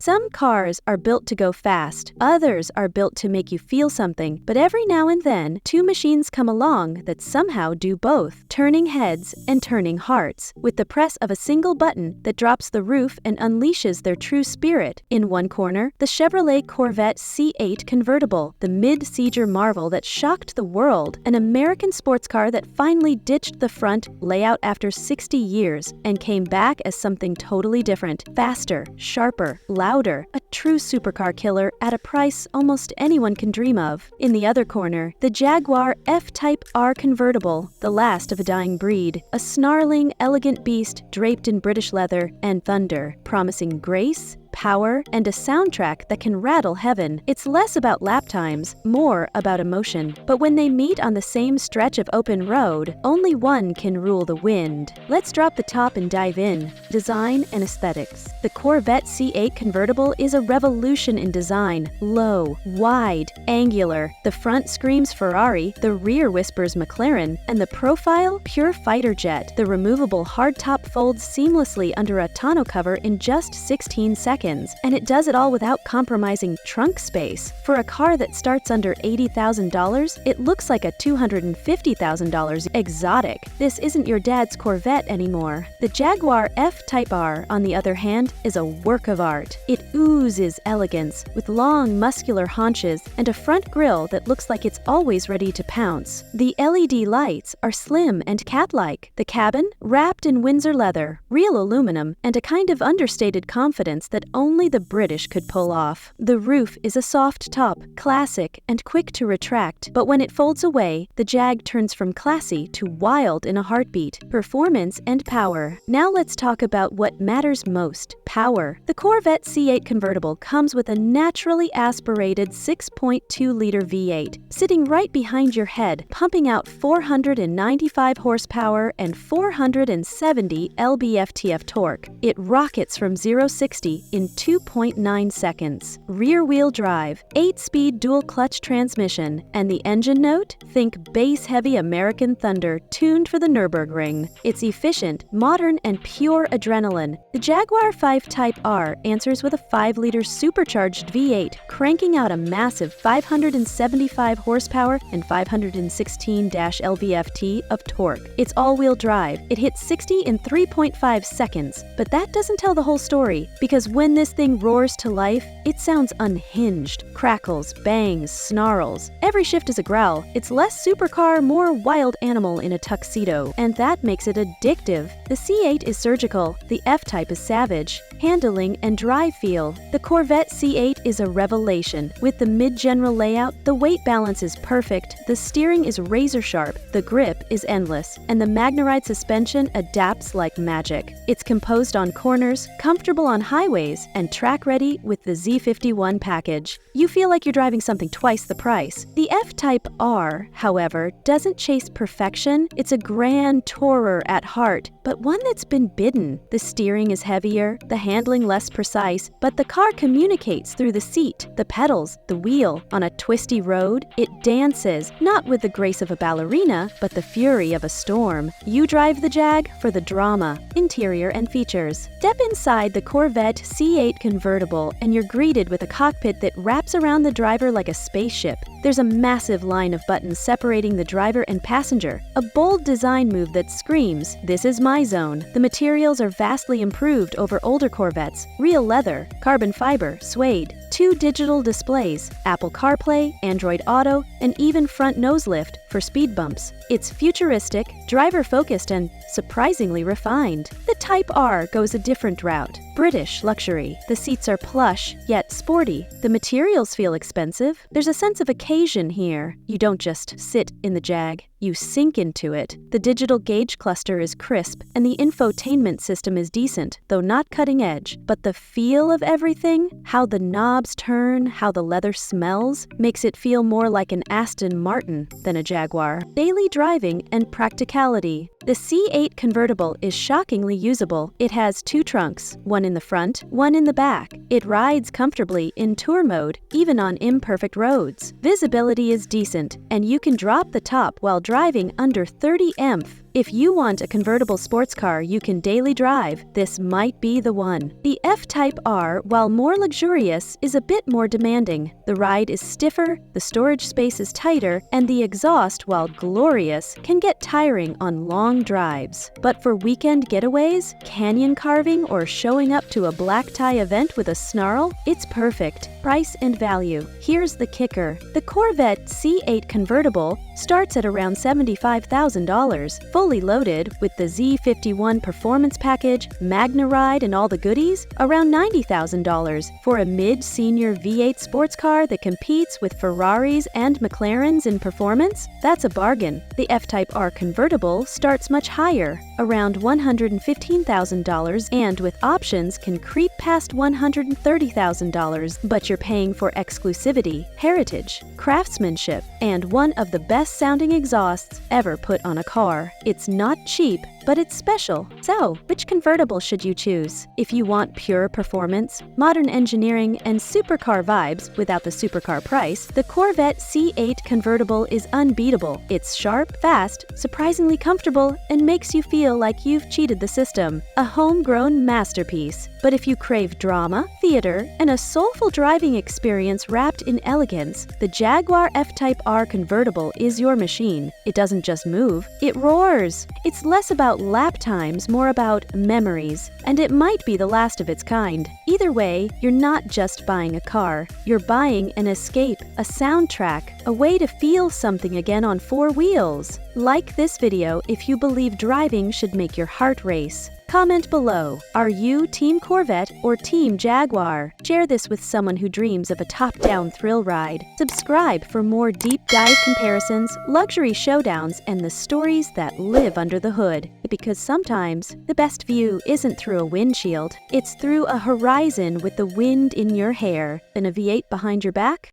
Some cars are built to go fast, others are built to make you feel something, but every now and then, two machines come along that somehow do both, turning heads and turning hearts, with the press of a single button that drops the roof and unleashes their true spirit. In one corner, the Chevrolet Corvette C8 Convertible, the mid-sieger marvel that shocked the world, an American sports car that finally ditched the front layout after 60 years and came back as something totally different, faster, sharper, louder, a true supercar killer at a price almost anyone can dream of. In the other corner, the Jaguar F-Type R convertible, the last of a dying breed, a snarling, elegant beast draped in British leather and thunder, promising grace, power, and a soundtrack that can rattle heaven. It's less about lap times, more about emotion. But when they meet on the same stretch of open road, only one can rule the wind. Let's drop the top and dive in. Design and aesthetics. The Corvette C8 convertible is a revolution in design. Low, wide, angular. The front screams Ferrari, the rear whispers McLaren, and the profile, pure fighter jet. The removable hardtop folds seamlessly under a tonneau cover in just 16 seconds. And it does it all without compromising trunk space. For a car that starts under $80,000, it looks like a $250,000 exotic. This isn't your dad's Corvette anymore. The Jaguar F-Type R, on the other hand, is a work of art. It oozes elegance, with long, muscular haunches and a front grille that looks like it's always ready to pounce. The LED lights are slim and cat-like. The cabin, wrapped in Windsor leather, real aluminum, and a kind of understated confidence that only the British could pull off. The roof is a soft top, classic and quick to retract, but when it folds away, the Jag turns from classy to wild in a heartbeat. Performance and power. Now let's talk about what matters most: power. The Corvette C8 convertible comes with a naturally aspirated 6.2-liter V8, sitting right behind your head, pumping out 495 horsepower and 470 lb-ft torque. It rockets from 0-60 in 2.9 seconds. Rear-wheel drive, 8-speed dual-clutch transmission, and the engine note? Think bass-heavy American thunder tuned for the Nürburgring. It's efficient, modern, and pure adrenaline. The Jaguar F-Type R answers with a 5-liter supercharged V8, cranking out a massive 575 horsepower and 516 lb-ft of torque. It's all-wheel drive. It hits 60 in 3.5 seconds. But that doesn't tell the whole story, because when this thing roars to life, it sounds unhinged. Crackles, bangs, snarls. Every shift is a growl. It's less supercar, more wild animal in a tuxedo. And that makes it addictive. The C8 is surgical. The F-Type is savage. Handling and drive feel. The Corvette C8 is a revelation. With the mid-general layout, the weight balance is perfect, the steering is razor-sharp, the grip is endless, and the MagneRide suspension adapts like magic. It's composed on corners, comfortable on highways, and track-ready with the Z51 package. You feel like you're driving something twice the price. The F-Type R, however, doesn't chase perfection. It's a grand tourer at heart, but one that's been bidden. The steering is heavier, the handling less precise, but the car communicates through the seat, the pedals, the wheel. On a twisty road, it dances, not with the grace of a ballerina, but the fury of a storm. You drive the Jag for the drama, interior, and features. Step inside the Corvette C8 convertible, and you're greeted with a cockpit that wraps around the driver like a spaceship. There's a massive line of buttons separating the driver and passenger, a bold design move that screams, "This is my zone." The materials are vastly improved over older Corvettes: real leather, carbon fiber, suede, 2 digital displays, Apple CarPlay, Android Auto, and even front nose lift for speed bumps. It's futuristic, driver-focused, and surprisingly refined. The Type R goes a different route. British luxury. The seats are plush, yet sporty. The materials feel expensive. There's a sense of occasion here. You don't just sit in the Jag. You sink into it. The digital gauge cluster is crisp, and the infotainment system is decent, though not cutting edge. But the feel of everything, how the knobs turn, how the leather smells, makes it feel more like an Aston Martin than a Jaguar. Daily driving and practicality. The C8 convertible is shockingly usable. It has 2 trunks, one in the front, one in the back. It rides comfortably in tour mode, even on imperfect roads. Visibility is decent, and you can drop the top while driving under 30 mph. If you want a convertible sports car you can daily drive, this might be the one. The F-Type R, while more luxurious, is a bit more demanding. The ride is stiffer, the storage space is tighter, and the exhaust, while glorious, can get tiring on long drives. But for weekend getaways, canyon carving, or showing up to a black tie event with a snarl, it's perfect. Price and value. Here's the kicker. The Corvette C8 Convertible starts at around $75,000, fully loaded with the Z51 Performance Package, Magna Ride, and all the goodies, around $90,000. For a mid-senior V8 sports car that competes with Ferraris and McLarens in performance, that's a bargain. The F-Type R Convertible starts much higher, around $115,000, and with options can creep past $130,000, but you're paying for exclusivity, heritage, craftsmanship, and one of the best-sounding exhausts ever put on a car. It's not cheap, but it's special. So, which convertible should you choose? If you want pure performance, modern engineering, and supercar vibes without the supercar price, the Corvette C8 Convertible is unbeatable. It's sharp, fast, surprisingly comfortable, and makes you feel like you've cheated the system. A homegrown masterpiece. But if you crave drama, theater, and a soulful driving experience wrapped in elegance, the Jaguar F-Type R Convertible is your machine. It doesn't just move, it roars. It's less about lap times, more about memories, and it might be the last of its kind. Either way, you're not just buying a car, you're buying an escape, a soundtrack, a way to feel something again on four wheels. Like this video if you believe driving should make your heart race. Comment below, are you Team Corvette or Team Jaguar? Share this with someone who dreams of a top-down thrill ride. Subscribe for more deep dive comparisons, luxury showdowns, and the stories that live under the hood. Because sometimes, the best view isn't through a windshield, it's through a horizon with the wind in your hair and a V8 behind your back.